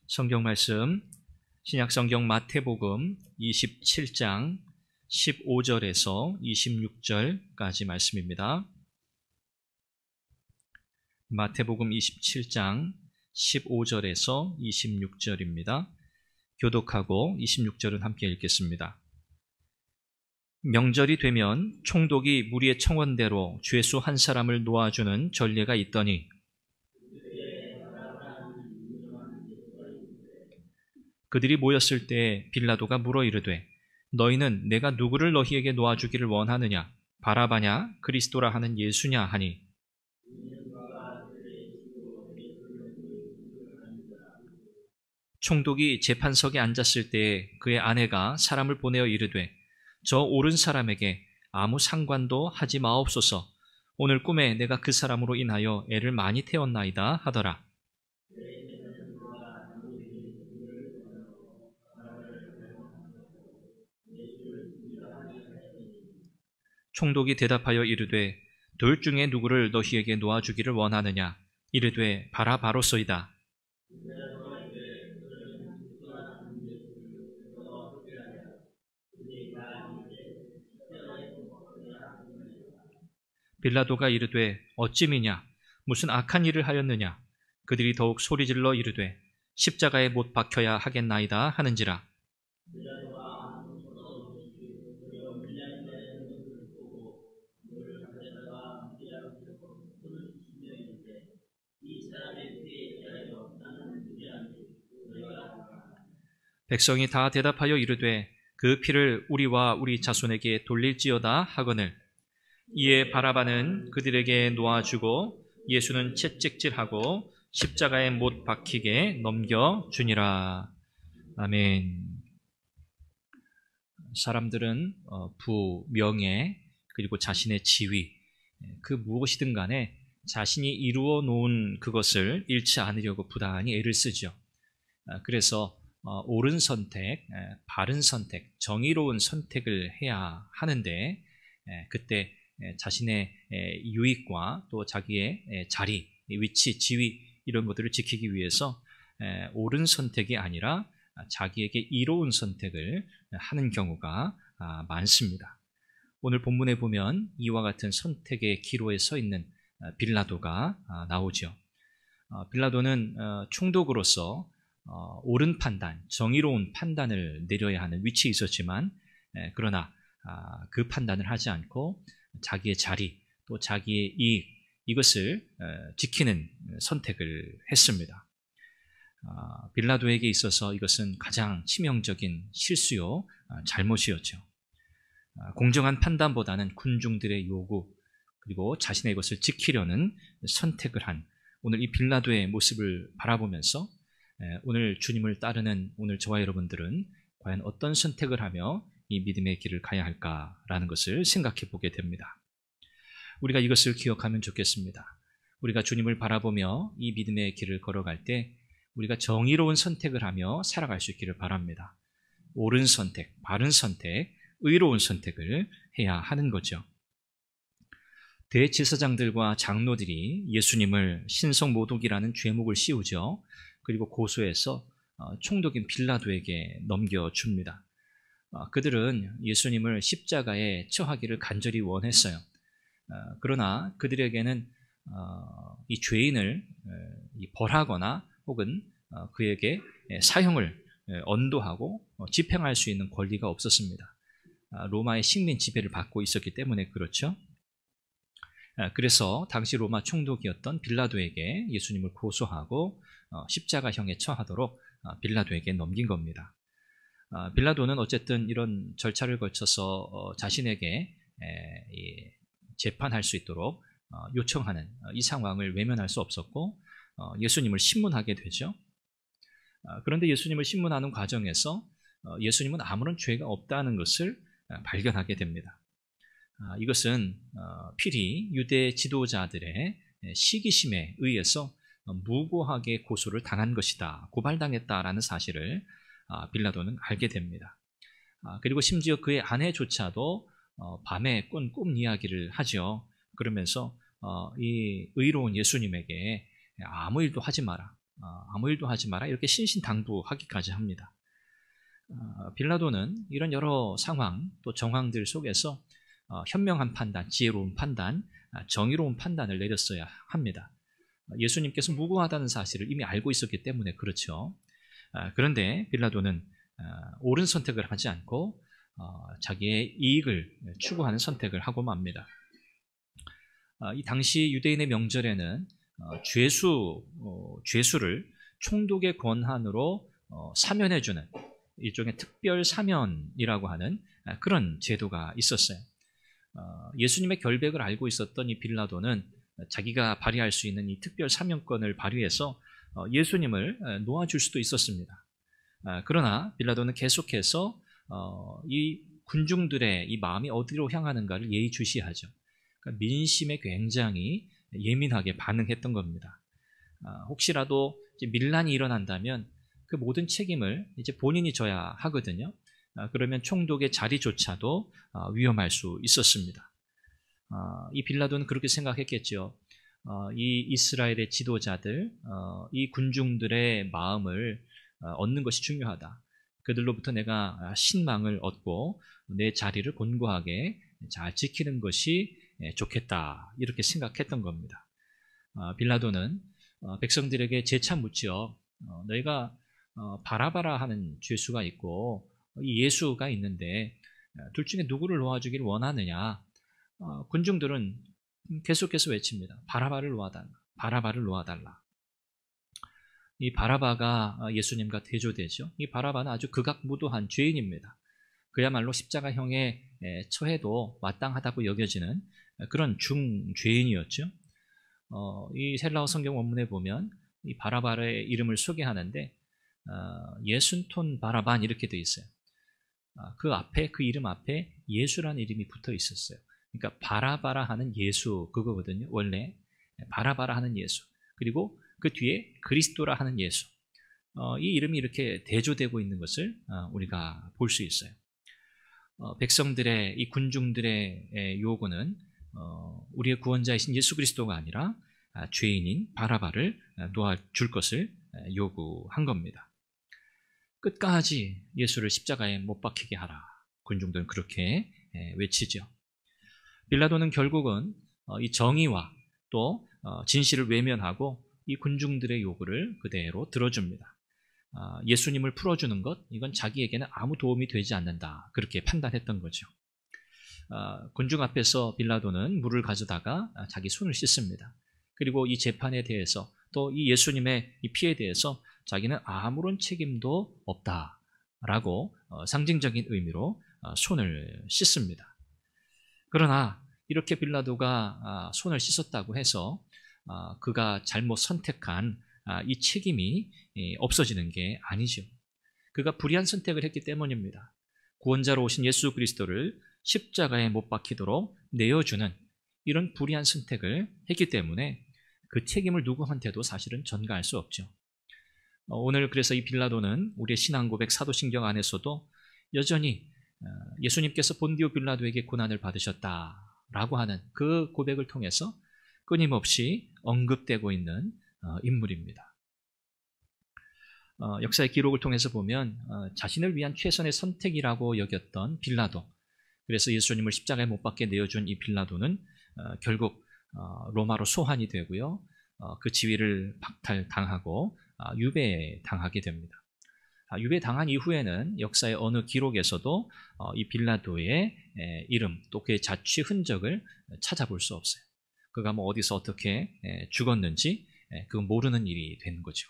성경 말씀 신약성경 마태복음 27장 15절에서 26절까지 말씀입니다. 마태복음 27장 15절에서 26절입니다. 교독하고 26절은 함께 읽겠습니다. 명절이 되면 총독이 무리의 청원대로 죄수 한 사람을 놓아주는 전례가 있더니 그들이 모였을 때 빌라도가 물어 이르되 너희는 내가 누구를 너희에게 놓아주기를 원하느냐? 바라바냐? 그리스도라 하는 예수냐? 하니 총독이 재판석에 앉았을 때 그의 아내가 사람을 보내어 이르되 저 옳은 사람에게 아무 상관도 하지 마옵소서. 오늘 꿈에 내가 그 사람으로 인하여 애를 많이 태웠나이다 하더라. 총독이 대답하여 이르되 둘 중에 누구를 너희에게 놓아주기를 원하느냐? 이르되 바라바로소이다. 빌라도가 이르되 어찌미냐? 무슨 악한 일을 하였느냐? 그들이 더욱 소리질러 이르되 십자가에 못 박혀야 하겠나이다 하는지라. 백성이 다 대답하여 이르되 그 피를 우리와 우리 자손에게 돌릴지어다 하거늘. 이에 바라바는 그들에게 놓아주고 예수는 채찍질하고 십자가에 못 박히게 넘겨주니라. 아멘. 사람들은 부, 명예, 그리고 자신의 지위, 그 무엇이든 간에 자신이 이루어 놓은 그것을 잃지 않으려고 부단히 애를 쓰죠. 그래서 옳은 선택, 바른 선택, 정의로운 선택을 해야 하는데 그때 자신의 유익과 또 자기의 자리, 위치, 지위 이런 것들을 지키기 위해서 옳은 선택이 아니라 자기에게 이로운 선택을 하는 경우가 많습니다. 오늘 본문에 보면 이와 같은 선택의 기로에 서 있는 빌라도가 나오죠. 빌라도는 총독으로서 옳은 판단, 정의로운 판단을 내려야 하는 위치에 있었지만 그러나 그 판단을 하지 않고 자기의 자리, 또 자기의 이익 이것을 지키는 선택을 했습니다. 빌라도에게 있어서 이것은 가장 치명적인 실수요, 잘못이었죠. 공정한 판단보다는 군중들의 요구 그리고 자신의 것을 지키려는 선택을 한 오늘 이 빌라도의 모습을 바라보면서 오늘 주님을 따르는 오늘 저와 여러분들은 과연 어떤 선택을 하며 이 믿음의 길을 가야 할까라는 것을 생각해 보게 됩니다. 우리가 이것을 기억하면 좋겠습니다. 우리가 주님을 바라보며 이 믿음의 길을 걸어갈 때 우리가 정의로운 선택을 하며 살아갈 수 있기를 바랍니다. 옳은 선택, 바른 선택, 의로운 선택을 해야 하는 거죠. 대제사장들과 장로들이 예수님을 신성모독이라는 죄목을 씌우죠. 그리고 고소해서 총독인 빌라도에게 넘겨줍니다. 그들은 예수님을 십자가에 처하기를 간절히 원했어요. 그러나 그들에게는 이 죄인을 벌하거나 혹은 그에게 사형을 언도하고 집행할 수 있는 권리가 없었습니다. 로마의 식민 지배를 받고 있었기 때문에 그렇죠. 그래서 당시 로마 총독이었던 빌라도에게 예수님을 고소하고 십자가형에 처하도록 빌라도에게 넘긴 겁니다. 빌라도는 어쨌든 이런 절차를 거쳐서 자신에게 재판할 수 있도록 요청하는 이 상황을 외면할 수 없었고 예수님을 신문하게 되죠. 그런데 예수님을 신문하는 과정에서 예수님은 아무런 죄가 없다는 것을 발견하게 됩니다. 이것은 필히 유대 지도자들의 시기심에 의해서 무고하게 고소를 당한 것이다, 고발당했다라는 사실을 빌라도는 알게 됩니다. 그리고 심지어 그의 아내조차도 밤에 꾼 꿈 이야기를 하죠. 그러면서 이 의로운 예수님에게 아무 일도 하지 마라, 아무 일도 하지 마라 이렇게 신신당부하기까지 합니다. 빌라도는 이런 여러 상황 또 정황들 속에서 현명한 판단, 지혜로운 판단, 정의로운 판단을 내렸어야 합니다. 예수님께서 무고하다는 사실을 이미 알고 있었기 때문에 그렇죠. 그런데 빌라도는 옳은 선택을 하지 않고 자기의 이익을 추구하는 선택을 하고 맙니다. 이 당시 유대인의 명절에는 죄수를 총독의 권한으로 사면해주는 일종의 특별 사면이라고 하는 그런 제도가 있었어요. 예수님의 결백을 알고 있었던 이 빌라도는 자기가 발휘할 수 있는 이 특별 사면권을 발휘해서 예수님을 놓아줄 수도 있었습니다. 그러나 빌라도는 계속해서 이 군중들의 이 마음이 어디로 향하는가를 예의주시하죠. 그러니까 민심에 굉장히 예민하게 반응했던 겁니다. 혹시라도 이제 밀란이 일어난다면 그 모든 책임을 이제 본인이 져야 하거든요. 그러면 총독의 자리조차도 위험할 수 있었습니다. 이 빌라도는 그렇게 생각했겠죠. 이 이스라엘의 지도자들, 이 군중들의 마음을 얻는 것이 중요하다. 그들로부터 내가 신망을 얻고 내 자리를 곤고하게 잘 지키는 것이 좋겠다. 이렇게 생각했던 겁니다. 빌라도는 백성들에게 재차 묻죠. 너희가 바라바라 하는 죄수가 있고 이 예수가 있는데 둘 중에 누구를 놓아주길 원하느냐. 군중들은 계속해서 외칩니다. 바라바를 놓아달라. 바라바를 놓아달라. 이 바라바가 예수님과 대조되죠. 이 바라바는 아주 극악무도한 죄인입니다. 그야말로 십자가형에 처해도 마땅하다고 여겨지는 그런 중죄인이었죠. 이 헬라어 성경 원문에 보면 이 바라바의 이름을 소개하는데 예순톤 바라반 이렇게 되어 있어요. 그 앞에, 그 이름 앞에 예수라는 이름이 붙어 있었어요. 그러니까 바라바라 하는 예수 그거거든요. 원래 바라바라 하는 예수. 그리고 그 뒤에 그리스도라 하는 예수. 이 이름이 이렇게 대조되고 있는 것을 우리가 볼 수 있어요. 백성들의 이 군중들의 요구는 우리의 구원자이신 예수 그리스도가 아니라 죄인인 바라바를 놓아줄 것을 요구한 겁니다. 끝까지 예수를 십자가에 못 박히게 하라. 군중들은 그렇게 외치죠. 빌라도는 결국은 이 정의와 또 진실을 외면하고 이 군중들의 요구를 그대로 들어줍니다. 예수님을 풀어주는 것, 이건 자기에게는 아무 도움이 되지 않는다. 그렇게 판단했던 거죠. 군중 앞에서 빌라도는 물을 가져다가 자기 손을 씻습니다. 그리고 이 재판에 대해서 또 이 예수님의 이 피해에 대해서 자기는 아무런 책임도 없다라고 상징적인 의미로 손을 씻습니다. 그러나 이렇게 빌라도가 손을 씻었다고 해서 그가 잘못 선택한 이 책임이 없어지는 게 아니죠. 그가 불의한 선택을 했기 때문입니다. 구원자로 오신 예수 그리스도를 십자가에 못 박히도록 내어주는 이런 불의한 선택을 했기 때문에 그 책임을 누구한테도 사실은 전가할 수 없죠. 오늘 그래서 이 빌라도는 우리의 신앙 고백 사도신경 안에서도 여전히 예수님께서 본디오 빌라도에게 고난을 받으셨다라고 하는 그 고백을 통해서 끊임없이 언급되고 있는 인물입니다. 역사의 기록을 통해서 보면 자신을 위한 최선의 선택이라고 여겼던 빌라도, 그래서 예수님을 십자가에 못 박게 내어준 이 빌라도는 결국 로마로 소환이 되고요. 그 지위를 박탈당하고 유배당하게 됩니다. 유배당한 이후에는 역사의 어느 기록에서도 이 빌라도의 이름 또 그의 자취 흔적을 찾아볼 수 없어요. 그가 뭐 어디서 어떻게 죽었는지 그건 모르는 일이 된 거죠.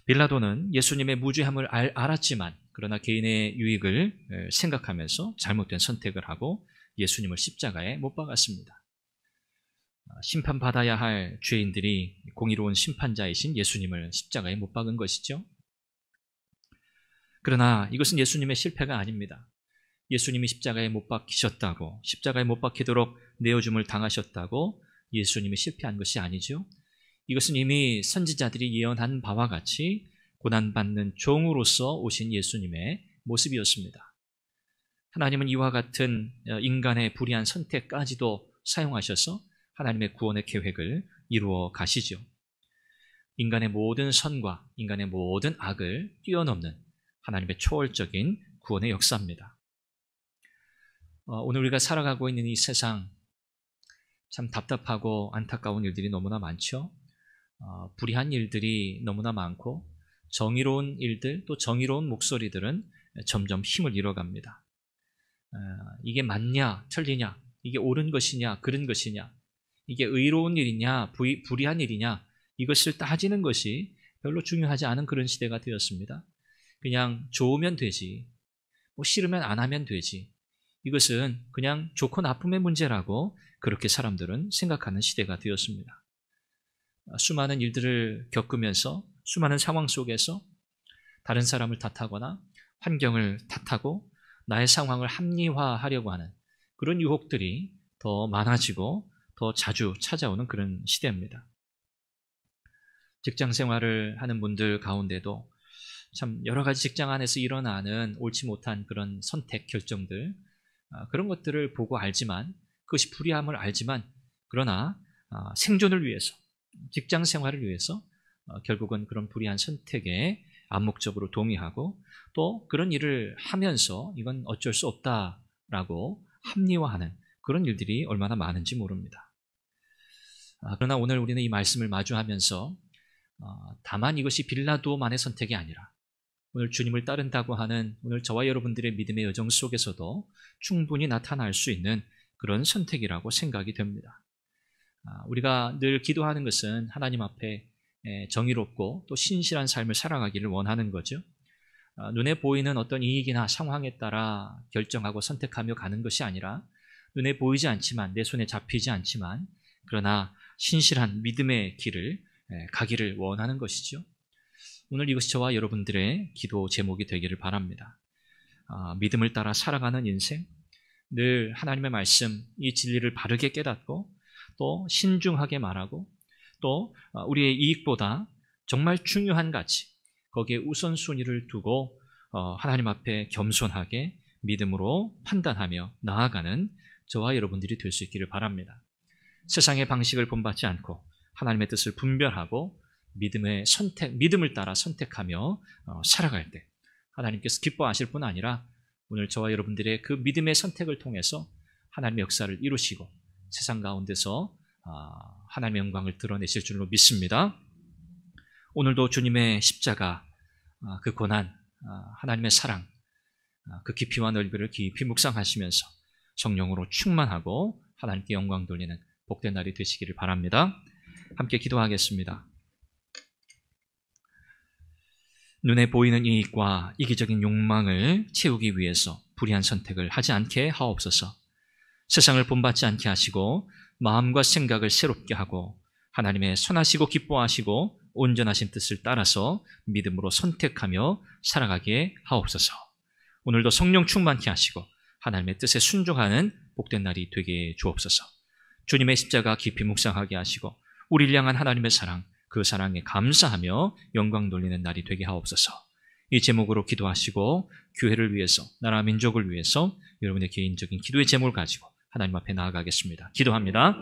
빌라도는 예수님의 무죄함을 알았지만 그러나 개인의 유익을 생각하면서 잘못된 선택을 하고 예수님을 십자가에 못 박았습니다. 심판받아야 할 죄인들이 공의로운 심판자이신 예수님을 십자가에 못 박은 것이죠. 그러나 이것은 예수님의 실패가 아닙니다. 예수님이 십자가에 못 박히셨다고, 십자가에 못 박히도록 내어줌을 당하셨다고 예수님이 실패한 것이 아니죠. 이것은 이미 선지자들이 예언한 바와 같이 고난받는 종으로서 오신 예수님의 모습이었습니다. 하나님은 이와 같은 인간의 불의한 선택까지도 사용하셔서 하나님의 구원의 계획을 이루어 가시죠. 인간의 모든 선과 인간의 모든 악을 뛰어넘는 하나님의 초월적인 구원의 역사입니다. 오늘 우리가 살아가고 있는 이 세상, 참 답답하고 안타까운 일들이 너무나 많죠. 불의한 일들이 너무나 많고 정의로운 일들, 또 정의로운 목소리들은 점점 힘을 잃어갑니다. 이게 맞냐 틀리냐, 이게 옳은 것이냐 그른 것이냐, 이게 의로운 일이냐 불의한 일이냐, 이것을 따지는 것이 별로 중요하지 않은 그런 시대가 되었습니다. 그냥 좋으면 되지, 싫으면 안 하면 되지, 이것은 그냥 좋고 나쁨의 문제라고 그렇게 사람들은 생각하는 시대가 되었습니다. 수많은 일들을 겪으면서 수많은 상황 속에서 다른 사람을 탓하거나 환경을 탓하고 나의 상황을 합리화하려고 하는 그런 유혹들이 더 많아지고 더 자주 찾아오는 그런 시대입니다. 직장 생활을 하는 분들 가운데도 참 여러 가지 직장 안에서 일어나는 옳지 못한 그런 선택 결정들, 그런 것들을 보고 알지만, 그것이 불의함을 알지만, 그러나 생존을 위해서, 직장 생활을 위해서 결국은 그런 불의한 선택에 암묵적으로 동의하고 또 그런 일을 하면서 이건 어쩔 수 없다라고 합리화하는 그런 일들이 얼마나 많은지 모릅니다. 그러나 오늘 우리는 이 말씀을 마주하면서 다만 이것이 빌라도만의 선택이 아니라 오늘 주님을 따른다고 하는 오늘 저와 여러분들의 믿음의 여정 속에서도 충분히 나타날 수 있는 그런 선택이라고 생각이 됩니다. 우리가 늘 기도하는 것은 하나님 앞에 정의롭고 또 신실한 삶을 살아가기를 원하는 거죠. 눈에 보이는 어떤 이익이나 상황에 따라 결정하고 선택하며 가는 것이 아니라 눈에 보이지 않지만, 내 손에 잡히지 않지만, 그러나 신실한 믿음의 길을 가기를 원하는 것이죠. 오늘 이것이 저와 여러분들의 기도 제목이 되기를 바랍니다. 믿음을 따라 살아가는 인생, 늘 하나님의 말씀, 이 진리를 바르게 깨닫고 또 신중하게 말하고 또 우리의 이익보다 정말 중요한 가치, 거기에 우선순위를 두고 하나님 앞에 겸손하게 믿음으로 판단하며 나아가는 저와 여러분들이 될 수 있기를 바랍니다. 세상의 방식을 본받지 않고 하나님의 뜻을 분별하고 믿음을 따라 선택하며 살아갈 때 하나님께서 기뻐하실 뿐 아니라 오늘 저와 여러분들의 그 믿음의 선택을 통해서 하나님의 역사를 이루시고 세상 가운데서 하나님의 영광을 드러내실 줄로 믿습니다. 오늘도 주님의 십자가, 그 고난, 하나님의 사랑, 그 깊이와 넓이를 깊이 묵상하시면서 성령으로 충만하고 하나님께 영광 돌리는 복된 날이 되시기를 바랍니다. 함께 기도하겠습니다. 눈에 보이는 이익과 이기적인 욕망을 채우기 위해서 불의한 선택을 하지 않게 하옵소서. 세상을 본받지 않게 하시고 마음과 생각을 새롭게 하고 하나님의 선하시고 기뻐하시고 온전하신 뜻을 따라서 믿음으로 선택하며 살아가게 하옵소서. 오늘도 성령 충만케 하시고 하나님의 뜻에 순종하는 복된 날이 되게 주옵소서. 주님의 십자가 깊이 묵상하게 하시고 우리를 향한 하나님의 사랑, 그 사랑에 감사하며 영광 돌리는 날이 되게 하옵소서. 이 제목으로 기도하시고 교회를 위해서, 나라 민족을 위해서 여러분의 개인적인 기도의 제목을 가지고 하나님 앞에 나아가겠습니다. 기도합니다.